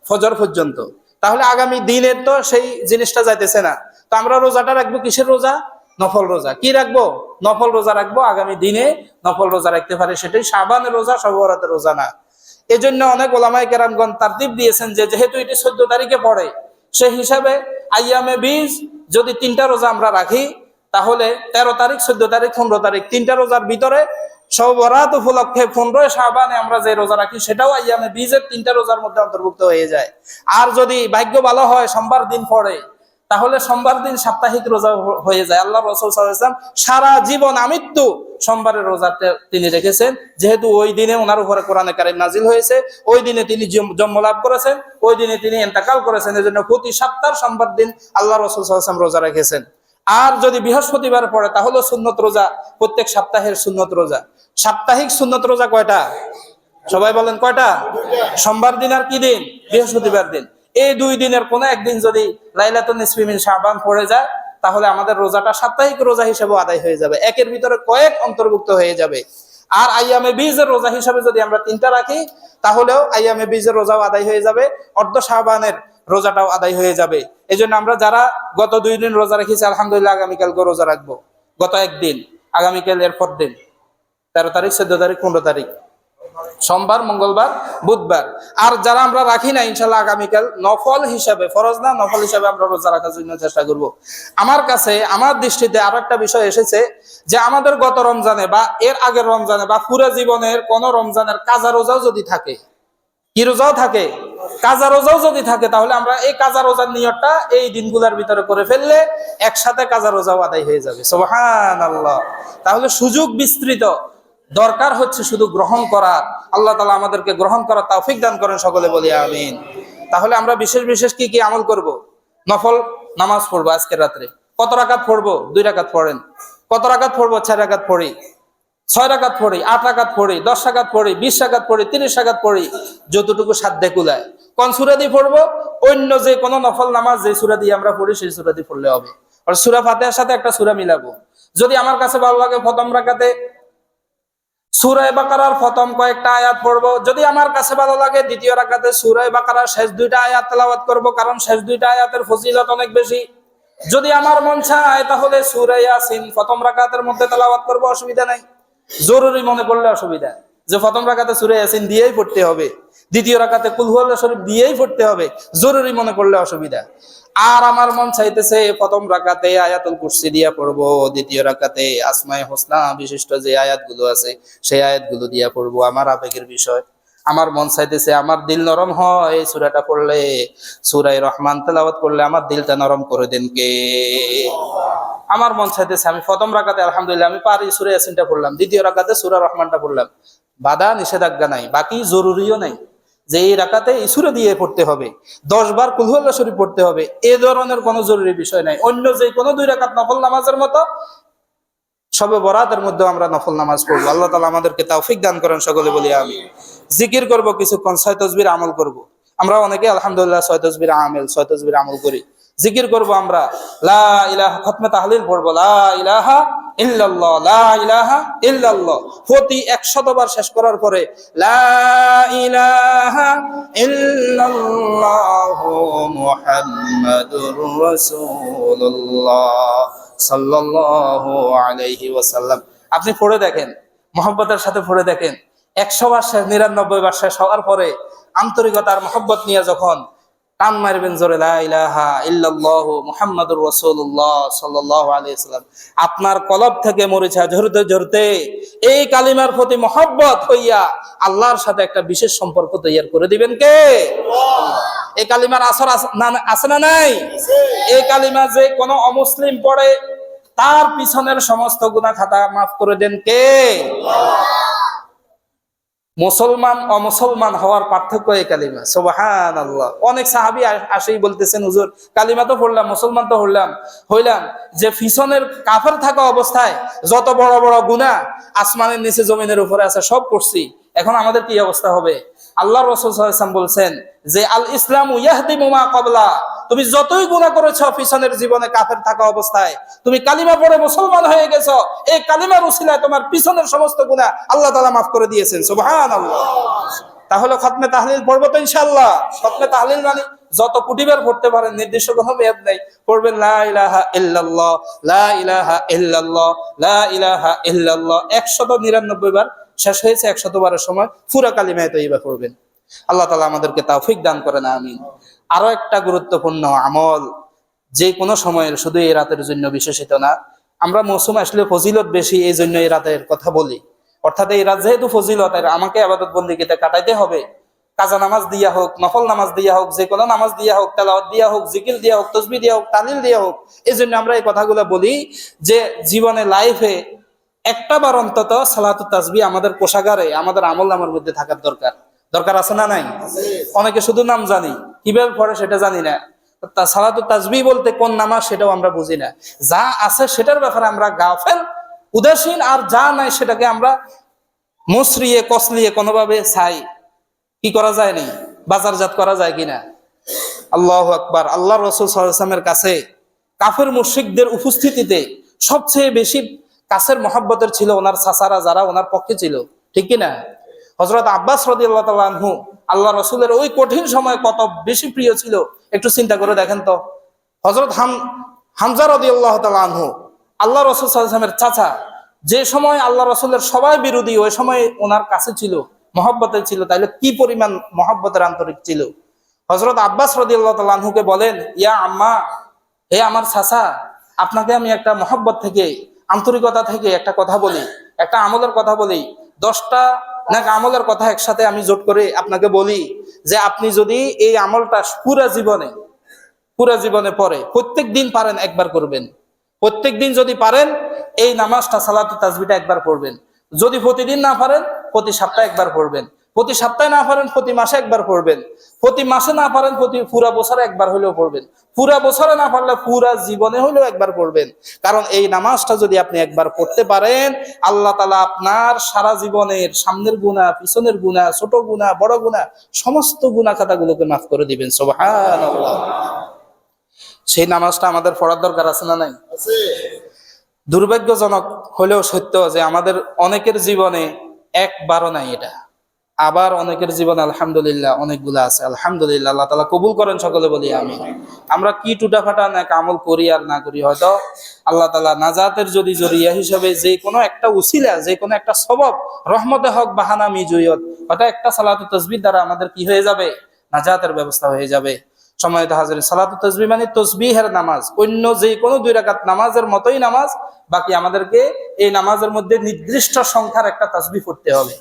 ফজর পর্যন্ত, তাহলে আগামী দিনের তো সেই জিনিসটা যাইতেছে না। তো আমরা রোজাটা রাখবো কিসের রোজা? নফল রোজা। কি রাখবো? নফল রোজা রাখবো। আগামী দিনে নফল রোজা রাখতে পারে, সেটাই শাবানের রোজা, শবে বরাতের রোজা না। এজন্য অনেক ওলামায়ে কেরামগণ তারতিব দিয়েছেন যে যেহেতু এটি 14 তারিখে পড়ে, সেই হিসাবে আইয়ামে বীজ যদি 3টা রোজা আমরা রাখি, তাহলে 13 তারিখ, 14 তারিখ, 15 তারিখ 3টা রোজার ভিতরে শবে বরাত উপলক্ষে 15 শাবানে আমরা যে রোজা রাখি, সেটাও আইয়ামে বীজের 3টা রোজার মধ্যে অন্তর্ভুক্ত হয়ে যায়। আর যদি ভাগ্য ভালো হয় সোমবার দিন পড়ে, তাহলে সোমবার দিন সাপ্তাহিক রোজা হয়ে যায়। আল্লাহ রাসূল সাল্লাল্লাহু আলাইহি ওয়াসাল্লাম সারা জীবন আমৃত্যু সোমবারের রোজাতে তিনি রেখেছেন, যেহেতু ওই দিনে ওনার উপরে কোরআনে কারীম নাজিল হয়েছে, ওই দিনে তিনি জন্ম লাভ করেছেন, ওই দিনে তিনি ইন্তেকাল করেছেন। এজন্য প্রতি সপ্তাহ সোমবার দিন আল্লাহ রাসূল সাল্লাল্লাহু আলাইহি ওয়াসাল্লাম রোজা রেখেছেন। আর যদি বৃহস্পতিবার পড়ে, তাহলে সুন্নত রোজা, প্রত্যেক সপ্তাহের সুন্নত রোজা। সাপ্তাহিক সুন্নত রোজা কয়টা? সবাই বলেন কয়টা? সোমবার দিন আর কি দিন? বৃহস্পতিবার দিন। এই 2 দিনের কোনো একদিন যদি লাইলাতুন নিসফি মিন শাবান পড়ে যায়, তাহলে আমাদের রোজাটা সাপ্তাহিক রোজা হিসেবে আদায় হয়ে যাবে, একের ভিতরে কয়েক অন্তর্ভুক্ত হয়ে যাবে। আর আইয়ামে বীজের রোজা হিসাবে যদি আমরা 3টা রাখি, তাহলেও আইয়ামে বীজের রোজাও আদায় হয়ে যাবে, অর্ধ শাবানের রোজাটাও আদায় হয়ে যাবে। এই জন্য আমরা যারা গত 2 দিন রোজা রেখেছি, আলহামদুলিল্লাহ আগামীকালকে রোজা রাখবো। গত একদিন, আগামীকাল এর পর দিন 13 তারিখ, 14 তারিখ, 15 তারিখ, সোমবার, মঙ্গলবার, বুধবার। আর যারা আমরা রাখি না, ইনশাল্লাহ আগামীকাল নফল হিসাবে, ফরজ না নফল হিসাবে আমরা রোজা রাখার জন্য চেষ্টা করব। আমার কাছে, আমার দৃষ্টিতে আরো একটা বিষয় এসেছে যে আমাদের গত রমজানে বা এর আগের রমজানে বা পুরো জীবনের কোন রমজানের কাজা রোজাও যদি থাকে, কি রোজাও থাকে, কাজা রোজাও যদি থাকে, তাহলে আমরা এই কাজা রোজার নিয়তটা এই দিনগুলোর ভিতরে করে ফেললে একসাথে কাজা রোজাও আদায় হয়ে যাবে। সুবহানাল্লাহ। তাহলে সুযোগ বিস্তৃত, দরকার হচ্ছে শুধু গ্রহণ করার। আল্লাহ তাআলা আমাদেরকে গ্রহণ করার তৌফিক দান করেন, সকলে বলি আমিন। তাহলে আমরা বিশেষ বিশেষ কি কি আমল করব? নফল নামাজ পড়বো আজকে রাত্রে। কত রাকাত পড়বো? 2 রাকাত পড়েন। কত রাকাত পড়বো? 4 রাকাত পড়ি, 6 রাকাত পড়ি, 8 রাকাত পড়ি, 10 রাকাত পড়ি, 20 রাকাত পড়ি, 30 রাকাত পড়ি, যতটুকু সাধ্যে কুলায়। কোন সূরা দিয়ে পড়বো? অন্য যে কোনো নফল নামাজ যে সূরা দিয়ে আমরা পড়ি সেই সূরা দিয়ে পড়লে হবে। আর সূরা ফাতিহার সাথে একটা সূরা মিলাবো। যদি আমার কাছে ভালো লাগে প্রথম রাকাতে সূরা বাকারার প্রথম কয়েকটা আয়াত পড়বো। যদি আমার কাছে ভালো লাগে দ্বিতীয় রাকাতে সূরা বাকারার শেষ 2টা আয়াত তেলাওয়াত করব, কারণ শেষ 2টা আয়াতের ফজিলত অনেক বেশি। যদি আমার মন চায় তাহলে সূরা ইয়াসিন প্রথম রাকাতের মধ্যে তেলাওয়াত করব, অসুবিধা নাই। জরুরি মনে করলে অসুবিধা যে প্রথম রাকাতে সূরা ইয়াসিন দিয়েই পড়তে হবে, দ্বিতীয় রাকাতে কুল হুয়াল্লাহু শরীফ দিয়েই পড়তে হবে, জরুরি মনে করলে অসুবিধা। আর আমার মন চাইতেছে প্রথম রাকাতে আয়াতুল কুরসি দিয়া পড়বো, দ্বিতীয় রাকাতে আসমায়ে হোসনা বিশিষ্ট যে আয়াতগুলো আছে সেই আয়াতগুলো দিয়া পড়বো, আমার আবেগের বিষয়। আমার মন চাইতেছে, আমার দিল নরম হয় এই সূরাটা পড়লে, সূরা রহমান তেলাওয়াত করলে আমার দিলটা নরম করে দেন কে? আমার মন চাইতেছে আমি প্রথম রাকাতে আলহামদুলিল্লাহ আমি পারি সূরা ইয়াসিনটা পড়লাম, দ্বিতীয় রাকাতে সূরা রহমানটা পড়লাম, বাধা নিষেধাজ্ঞা নাই, বাকি জরুরিও নাই যে এই রাকাতে এই সূরা দিয়ে পড়তে হবে, 10 বার কুল হুয়াল্লাহু শরীফ পড়তে হবে, এই ধরনের কোনো জরুরি বিষয় নাই। অন্য যে কোনো 2 রাকাত নফল নামাজের মতো সবে বরাতের মধ্যে আমরা নফল নামাজ পড়বো। আল্লাহ তাআলা আমাদেরকে তৌফিক দান করেন, সকলে বলি আমিন। জিকির করব, কিছুক্ষণ 6 তাসবিহ আমল করব। আমরা অনেকে আলহামদুলিল্লাহ 6 তাসবিহ আমল, 6 তাসবিহ আমল করি। জিকির করব আমরা, লা ইলাহা, খতমে তাহলিল পড়বো, লা ইলাহা ইল্লাল্লাহ, লা ইলাহা ইল্লাল্লাহ প্রতি 100 বার শেষ করার পরে লা ইলাহা ইল্লাল্লাহ মুহাম্মাদুর রাসূলুল্লাহ সাল্লাল্লাহু আলাইহি ওয়াসাল্লাম। আপনি পড়ে দেখেন, মহব্বতের সাথে পড়ে দেখেন। 100 বার শেষ, 99 বার শেষ হওয়ার পরে আন্তরিকতার মহব্বত নিয়ে যখন টান মারবেন জোরে, লা ইলাহা ইল্লাল্লাহ মুহাম্মাদুর রাসূলুল্লাহ সাল্লাল্লাহু আলাইহি ওয়াসাল্লাম, আপনার কলব থেকে মরিচা ঝরতে ঝরতে এই কালিমার প্রতি মহব্বত হইয়া আল্লাহর সাথে একটা বিশেষ সম্পর্ক তৈরি করে দিবেন কে? আল্লাহ। এই কালিমার আসর আছে না নাই? এই কালিমা যে কোনো অমুসলিম পড়ে তার পিছনের সমস্ত গুনাহ খাতা মাফ করে দেন কে? আল্লাহ। মুসলমান অমুসলমান হওয়ার পার্থক্য এই কালিমা। সুবহানাল্লাহ। অনেক সাহাবী আসেই বলতেছেন, হুজুর কালিমা তো পড়লাম, মুসলমান তো হইলাম, যে পিছনের কাফের থাকা অবস্থায় যত বড় বড় গুনাহ আসমানের নিচে জমিনের উপরে আছে সব করছি, এখন আমাদের কি অবস্থা হবে? আল্লাহর রাসূল সাল্লাল্লাহু আলাইহি ওয়াসাল্লাম বলছেন যে আল ইসলামু ইয়াহদিমু মা ক্বাবলা, তুমি যতই গুনাহ করেছো পিছনের জীবনে কাফের থাকা অবস্থায়, তুমি কালিমা পড়ে মুসলমান হয়ে গেছো, এই কালিমার উসিলায় তোমার পিছনের সমস্ত গুনাহ আল্লাহ তাআলা মাফ করে দিয়েছেন। সুবহানাল্লাহ। তাহলে খতমে তাহলিল পড়বো তো ইনশাআল্লাহ। খতমে তাহলিল মানে যত কোটিবার পড়তে পারেন, নির্দিষ্ট কোনো মেয়াদ নাই, পড়বেন লা ইলাহা ইল্লাল্লাহ, লা ইলাহা ইল্লাল্লাহ, লা ইলাহা ইল্লাল্লাহ 199 বার। শেষ হয়েছে 100 বারের সময় পুরা কালিমায়ে তাইয়্যিবা পড়বেন। আল্লাহ তাআলা আমাদেরকে তৌফিক দান করেন, আমিন। আরো একটা গুরুত্বপূর্ণ আমল, যে কোনো সময়ের, শুধু এই রাতের জন্য বিশেষিত না, আমরা মৌসুম আসলে ফজিলত বেশি এই জন্য এই রাতের কথা বলি, অর্থাৎ এই রাত যেহেতু ফজিলতের, আমাকে ইবাদত বন্দেগীতে কাটাইতে হবে। কাজা নামাজ দিয়া হোক, নফল নামাজ দিয়া হোক, যে কোনো নামাজ দিয়া হোক, তেলাওয়াত দিয়া হোক, জিকির দিয়া হোক, তাসবিহ দিয়া হোক, তাহলিল দিয়া হোক, এই জন্য আমরা এই কথাগুলো বলি যে জীবনে লাইফে একটা বার অন্তত সালাতুত তাসবিহ আমাদের কোষাগারে, আমাদের আমল নামার মধ্যে থাকার দরকার আছে না নাই? অনেকে শুধু নাম জানি, কিভাবে পড়ে সেটা জানি না। সালাতুত তাসবিহ বলতে কোন নামাজ সেটাও আমরা বুঝি না। যা আছে সেটার ব্যাপারে আমরা গাফেল, উদাসীন, আর যা নাই সেটাকে আমরা মুসরিয়ে কসলিয়ে কোনোভাবে ছাই কি করা যায়নি, বাজারজাত করা যায় কিনা? আল্লাহু আকবার। আল্লাহ রাসূল সাল্লাল্লাহু আলাইহি ওয়াসাল্লামের কাছে কাফের মুশরিকদের উপস্থিতিতে সবচেয়ে বেশি কাছের মহব্বতের ছিল ওনার চাচারা, যারা ওনার পক্ষে ছিল, ঠিক কিনা? হযরত আব্বাস রাদিয়াল্লাহু তাআলা আনহু আল্লাহ রাসূলের ওই কঠিন সময় কত বেশি প্রিয় ছিল একটু চিন্তা করে দেখেন তো। হযরত হামজা রাদিয়াল্লাহু তাআলা আনহু আল্লাহ রাসূল সাল্লাল্লাহু আলাইহি ওয়াসাল্লামের চাচা, যে সময় আল্লাহ রাসূলের সবাই বিরোধী ওই সময় ওনার কাছে ছিল, মহব্বতের ছিল, তাইলে কি পরিমাণ মহব্বতের আন্তরিক ছিল। হযরত আব্বাস রাদিয়াল্লাহু তাআলা আনহুকে বলেন, ইয়া আম্মা, হে আমার চাচা, আপনাকে আমি একটা মহব্বত থেকে, আন্তরিকতা থেকে একটা কথা বলি, একটা আমলের কথা বলি, 10টা নাকি আমলের কথা একসাথে আমি জোট করে আপনাকে বলি যে আপনি যদি এই আমলটা পুরা জীবনে পড়ে প্রত্যেক দিন পারেন একবার করবেন, প্রত্যেক দিন যদি পারেন এই নামাজটা সালাতুত তাসবিহটা একবার পড়বেন, যদি প্রতিদিন না পারেন প্রতি সপ্তাহে একবার পড়বেন, প্রতি সপ্তাহে না পারেন প্রতি মাসে একবার পড়বেন, প্রতি মাসে না পারেন পুরা বছরে একবার হলেও পড়বেন, পুরা বছরে না পারলে পুরা জীবনে হলেও একবার পড়বেন। কারণ এই নামাজটা যদি আপনি একবার পড়তে পারেন, আল্লাহ তাআলা আপনার সারা জীবনের সামনের গুনাহ, পিছনের গুনাহ, ছোট গুনাহ, বড় গুনাহ, সমস্ত গুনাহ খাতাগুলোকে মাফ করে দিবেন। সুবহানাল্লাহ। সেই নামাজটা আমাদের পড়ার দরকার আছে না নাই? দুর্ভাগ্যজনক হলেও সত্য যে আমাদের অনেকের জীবনে একবারও নাই এটা। আবার অনেকের জীবনে আলহামদুলিল্লাহ অনেকগুলো আছে। আলহামদুলিল্লাহ, আল্লাহ তাআলা কবুল করেন, সকলে বলি আমিন। আমরা কি টুটাফাটা না আমল করি আর না করি, হয়তো আল্লাহ তাআলা নাজাতের যদি জরিয়া হিসেবে যে কোনো একটা উসিলা, যে কোনো একটা সবব, রহমতে হক বাহানা মিজুয়ত, হয়তো একটা সালাতুত তাসবিহ দ্বারা আমাদের কি হয়ে যাবে, নাজাতের ব্যবস্থা হয়ে যাবে। সম্মানিত হাজিরিন, সালাতুত তাসবিহ মানে তাসবিহের নামাজ, অন্য যে কোনো 2 রাকাত নামাজের মতোই নামাজ, বাকি আমাদেরকে এই নামাজের মধ্যে নির্দিষ্ট সংখ্যার একটা তাসবিহ পড়তে হবে।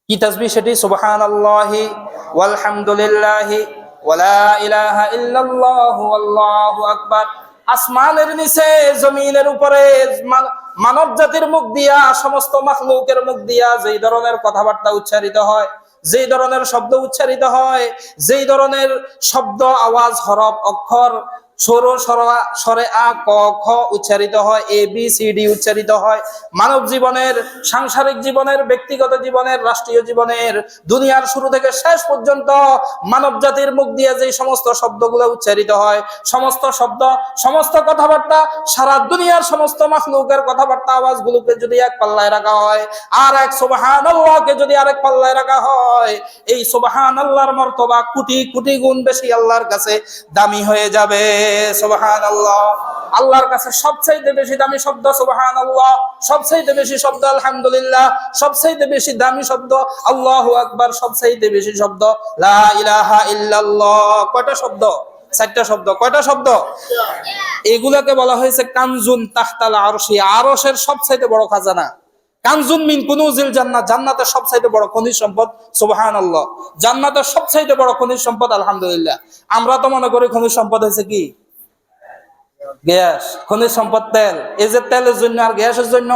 কি তাসবিহ সেটি? সুবহানাল্লাহি ওয়াল হামদুলিল্লাহি ওয়ালা ইলাহা ইল্লাল্লাহু আল্লাহু আকবার। আসমানের নিচে, জমিনের উপরে, মানব জাতির মুখ দিয়া, সমস্ত মাখলুকের মুখ দিয়া যেই ধরনের কথাবার্তা উচ্চারিত হয়, যেই ধরনের শব্দ উচ্চারিত হয়, যেই ধরনের শব্দ, আওয়াজ, হরফ, অক্ষর, সরে আ ক খ উচ্চারিত হয়, এ বি সি ডি উচ্চারিত হয়, মানব জীবনের, সাংসারিক জীবনের, ব্যক্তিগত জীবনের, রাষ্ট্রীয় জীবনের, দুনিয়ার শুরু থেকে শেষ পর্যন্ত মানব জাতির মুখ দিয়ে যে সমস্ত শব্দগুলো উচ্চারিত হয়, সমস্ত শব্দ, সমস্ত কথাবার্তা, সারা দুনিয়ার সমস্ত মাখলুকের কথাবার্তা, আওয়াজগুলোকে যদি এক পাল্লায় রাখা হয়, আর এক সুবহানাল্লাহকে যদি আরেক পাল্লায় রাখা হয়, এই সুবহানাল্লাহর মর্তবা কোটি কোটি গুণ বেশি আল্লাহর কাছে দামি হয়ে যাবে। সুবহানাল্লাহ। আল্লাহর কাছে সবচাইতে বেশি দামি শব্দ সুবহানাল্লাহ, সবচাইতে বেশি শব্দ আলহামদুলিল্লাহ, সবচাইতে বেশি দামি শব্দ আল্লাহু আকবার, সবচাইতে বেশি শব্দ লা ইলাহা ইল্লাল্লাহ। কয়টা শব্দ? 4টা শব্দ। কয়টা শব্দ? এগুলাকে বলা হয়েছে কানজুন তাহতাল আরশি, আরশের সবচাইতে বড় খাজানা। কানজুন মিন কুনুজিল জান্নাত, জান্নাতের সবচাইতে বড় খনিজ সম্পদ সুবহানাল্লাহ, জান্নাতের সবচাইতে বড় খনিজ সম্পদ আলহামদুলিল্লাহ। আমরা তো মনে করি খনিজ সম্পদ হয়েছে কি? গ্যাস। খনিজ সম্পদ তেল। এই যে তেলের জন্য আর গ্যাসের জন্য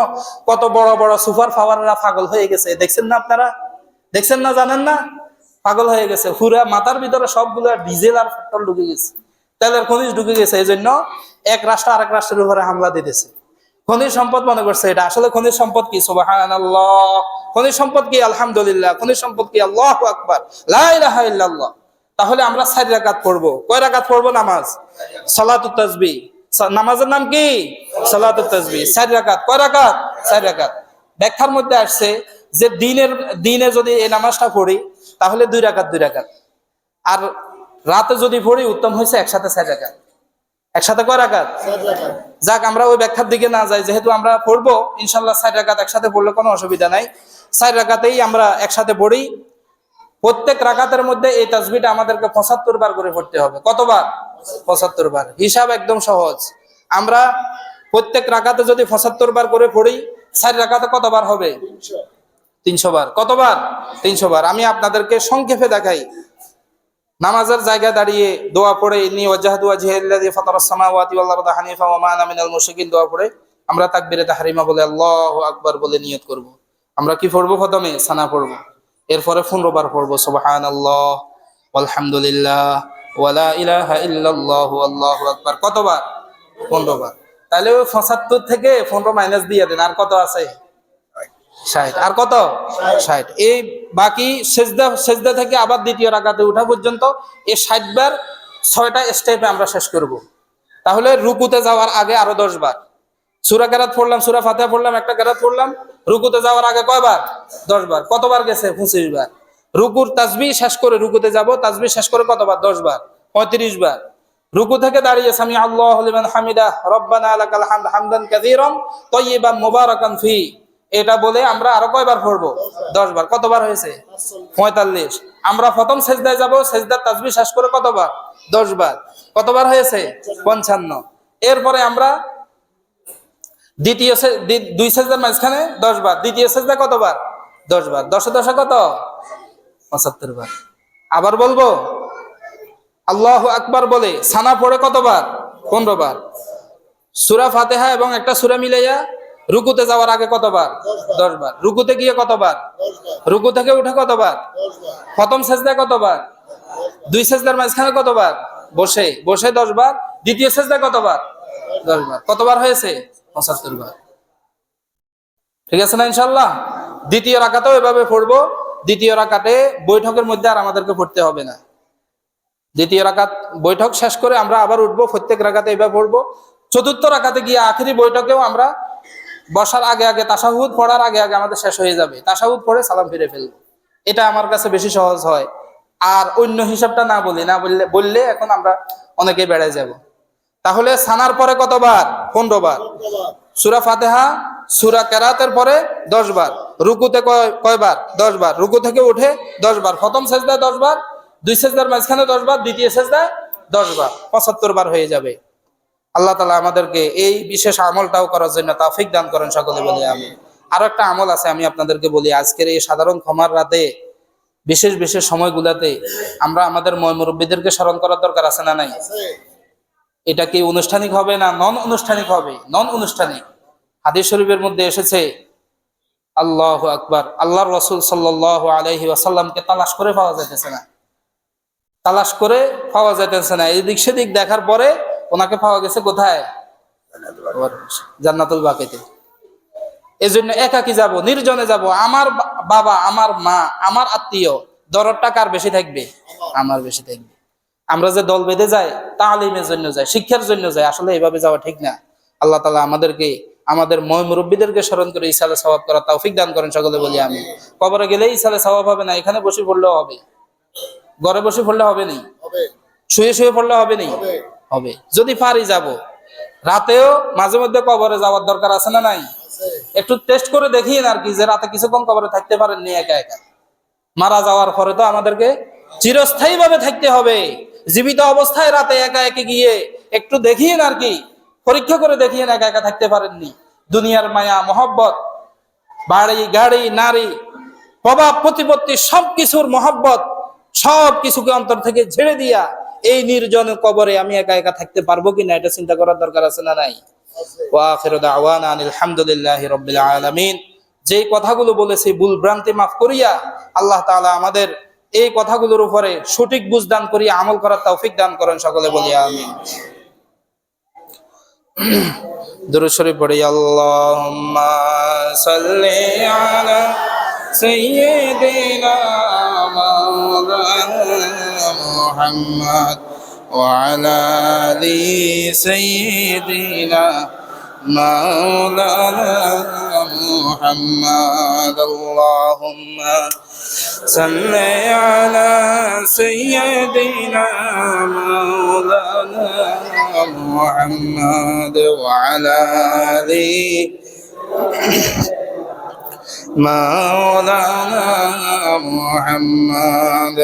কত বড় বড় সুপার পাওয়াররা পাগল হয়ে গেছে, দেখছেন না আপনারা? দেখছেন না, জানেন না? পাগল হয়ে গেছে, পুরা মাথার ভিতরে সবগুলো ডিজেল আর পেট্রোল ঢুকে গেছে, তেলের খনিজ ঢুকে গেছে। এই জন্য এক রাষ্ট্র আরেক রাষ্ট্রের উপরে হামলা দিতেছে। খনিজ সম্পদ মনে করছে এটা, আসলে খনিজ সম্পদ কি? সুবহানাল্লাহ। খনিজ সম্পদ কি? আলহামদুলিল্লাহ। খনিজ সম্পদ কি? আল্লাহু আকবার, লা ইলাহা ইল্লাল্লাহ। তাহলে আমরা 4 রাকাত পড়বো। কয় রাকাত পড়বো নামাজ? সালাতুত তাসবিহ। নামাজের নাম কি? সালাতুত তাসবিহ। 4 রাকাত। কয় রাকাত? 4 রাকাত। ব্যাখ্যার মধ্যে আসছে যে দিনে যদি এই নামাজটা পড়ি তাহলে 2 রাকাত 2 রাকাত, আর রাতে যদি পড়ি উত্তম হয়েছে একসাথে 4 রাকাত। একসাথে কয় রাকাত? 4 রাকাত। যাক, আমরা ওই ব্যাখ্যার দিকে না যাই, যেহেতু আমরা পড়বো ইনশাআল্লাহ 4 রাকাত একসাথে পড়লে কোনো অসুবিধা নাই। 4 রাকাতেই আমরা একসাথে পড়ি। প্রত্যেক রাকাতের মধ্যে এই তাসবিহটা আমাদেরকে 75 বার করে পড়তে হবে। কতবার? 75 বার। হিসাব একদম সহজ। আমরা প্রত্যেক রাকাতে যদি 75 বার করে পড়ি, 4 রাকাতে কতবার হবে? 300 বার। কতবার? 300 বার। আমি আপনাদেরকে সংক্ষেপে দেখাই। নামাজের জায়গায় দাঁড়িয়ে দোয়া পড়ে, ইন্নী ওয়াজহাতু ওয়াজহিয়াল্লাযী ফাতারাস সামাওয়াতি ওয়াল আরদা হানিফা ওয়া মা আনা মিনাল মুশরিকিন দোয়া পড়ে আমরা তাকবীরে তাহরিমা বলে আল্লাহু আকবার বলে নিয়ত করব। আমরা কি পড়বো? প্রথমে সানা পড়বো, এরপরে 15 বার পড়বো সুবহানাল্লাহ আলহামদুলিল্লাহ ওয়ালা ইলাহা ইল্লাল্লাহু আল্লাহু আকবার। কতবার? 15 বার। তাহলে ওই 75 থেকে 15 মাইনাস দিয়ে দেন, আর কত আছে? 60। আর কত? 60। এই বাকি সেজদা সেজদা থেকে আবার দ্বিতীয় রাকাতে ওঠা পর্যন্ত এই 60 বার 6টা স্টেপে আমরা শেষ করব। তাহলে রুকুতে যাওয়ার আগে আরো 10 বার সূরা কেরাত পড়লাম, সূরা ফাতিহা পড়লাম, একটা কেরাত পড়লাম। রুকুতে যাওয়ার আগে কয়বার? 10 বার। কতবার গেছে? 25 বার। রুকুর তাসবিহ শেষ করে রুকুতে যাব, তাসবিহ শেষ করে কতবার? 10 বার, 35 বার। রুকু থেকে দাঁড়িয়ে সামি আল্লাহু লিমান হামিদা রব্বানা লাকাল হামদ হামদান কাসীরান তাইয়িবান মুবারাকান ফি, এটা বলে আমরা আরো কয়বার পড়বো? 10 বার। কতবার হয়েছে? 45। আমরা প্রথম সেজদায় যাব, সেজদার তাসবিহ শেষ করে কতবার? 10 বার। কতবার হয়েছে? 55। এরপরে আমরা দ্বিতীয় দুই সেজদার মাঝখানে 10 বার, দ্বিতীয় সেজদা কতবার? 10 বার। 10 এ 10 কত? 75 বার। আবার বলবো আল্লাহু আকবার বলে সানা পড়ে কতবার? 15 বার। সূরা ফাতিহা এবং একটা সূরা মিলাইয়া রুকুতে যাওয়ার আগে কতবার? 10 বার। রুকুতে গিয়ে কতবার? রুকু থেকে উঠে কতবার? প্রথম সেজদায় কতবার? দুই সেজদার মাঝখানে কতবার? বসে বসে 10 বার। দ্বিতীয় সেজদায় কতবার? 10 বার। কতবার হয়েছে? 75 বার। ঠিক আছে না ইনশাআল্লাহ? দ্বিতীয় রাকাতেও এভাবে পড়বো। দ্বিতীয় রাকাতে বৈঠকের মধ্যে আর আমাদেরকে পড়তে হবে না। দ্বিতীয় রাকাত বৈঠক শেষ করে আমরা আবার উঠবো, প্রত্যেক রাকাতে এভাবে পড়বো। চতুর্থ রাকাতে গিয়ে আখেরি বৈঠকেও আমরা বসার আগে আগে তাশাহুদ পড়ার আগে আগে আমাদের শেষ হয়ে যাবে, তাশাহুদ পড়ে সালাম ফিরে ফেলবো। এটা আমার কাছে বেশি সহজ হয়। আর অন্য হিসাবটা না বললে এখন আমরা অনেকেই বেড়ে যাব। তাহলে সানার পরে কতবার? 15 বার। সূরা ফাতিহা সূরা কেরাতের পরে 10 বার। রুকুতে কয়বার? 10 বার। রুকু থেকে উঠে 10 বার। প্রথম সেজদায় 10 বার, দুই সেজদার মাঝখানে 10 বার, দ্বিতীয় সেজদায় 10 বার। 75 বার হয়ে যাবে। আল্লাহ তাআলা আমাদেরকে এই বিশেষ আমলটাও করার জন্য তৌফিক দান করেন, সকলে বলি আমিন। আরো একটা আমল আছে, আমি আপনাদেরকে বলি। আজকের এই সাধারণ ক্ষমার রাতে বিশেষ বিশেষ সময়গুলোতে আমরা আমাদের মুরব্বীদেরকে স্মরণ করার দরকার আছে না নাই? এটা কি আনুষ্ঠানিক হবে না নন আনুষ্ঠানিক হবে? নন আনুষ্ঠানিক। হাদিস শরীফের মধ্যে এসেছে আল্লাহু আকবার, আল্লাহর রাসূল সাল্লাল্লাহু আলাইহি ওয়াসাল্লামকে তালাশ করে পাওয়া যাইতেছে না। তালাশ করে পাওয়া যাইতেছে না। এদিক সেদিক দেখার পরে ওনাকে পাওয়া গেছে কোথায়? জান্নাতুল বাকিতে। এই জন্য একাকী যাব, নির্জনে যাব। আমার বাবা, আমার মা, আমার আত্মীয়, দরদটা কার বেশি থাকবে? আমার বেশি থাকবে। আমরা যে দল বেঁধে যাই তালিমের জন্য যাই, শিক্ষার জন্য যাই, আসলে এইভাবে যাওয়া ঠিক না। আল্লাহ তাআলা আমাদেরকে আমাদের মুরব্বীদেরকে স্মরণ করে ইসালে সওয়াব করা তৌফিক দান করেন, সকলে বলি আমি। কবরে গেলে ইসালে সওয়াব হবে না, এখানে বসে পড়লেও হবে। ঘরে বসে পড়লে হবে নি, শুয়ে শুয়ে পড়লে হবে নি, হবে। যদি পারি যাব। রাতেও মাঝে মধ্যে কবরে যাওয়ার দরকার আছে না নাই? একটু টেস্ট করে দেখিয়ে আর কি, যে রাতে কিছুক্ষণ কবরে থাকতে পারেননি একা একা। মারা যাওয়ার পরে তো আমাদেরকে চিরস্থায়ী ভাবে থাকতে হবে। জীবিত অবস্থায় রাতে একা একা গিয়ে একটু দেখিয়ে আর কি, পরীক্ষা করে দেখিয়ে একা একা থাকতে পারেননি। দুনিয়ার মায়া মহব্বত, বাড়ি গাড়ি নারী প্রভাব প্রতিপত্তি সবকিছুর মহব্বত সবকিছুকে অন্তর থেকে ঝেড়ে দিয়া এই নির্জন কবরে আমি একা একা থাকতে পারবো কিনা, এটা চিন্তা করার দরকার আছে না নাই? ওয়া আখিরু দাওয়ানা আলহামদুলিল্লাহি রাব্বিল আলামিন। যে কথাগুলো বলেছি ভুল ভ্রান্তি মাফ করিয়া আল্লাহ তাআলা আমাদের এই কথাগুলোর উপরে সঠিক বুঝ দান করিয়া আমল করার তৌফিক দান করেন, সকলে বলি আমিন। দুরূদ শরীফ পড়ি। আল্লাহুম্মা সাল্লি আলা সাইয়্যিদিনা মাওলানা মুহাম্মদ ওয়া আলা আলি সাইয়্যিদিনা মাওলানা মুহাম্মদ। আল্লাহুম্মা সাল্লি আলা সাইয়্যিদিনা মাওলানা মুহাম্মদ ওয়া আলা আলি মাওলানা মুহাম্মদ।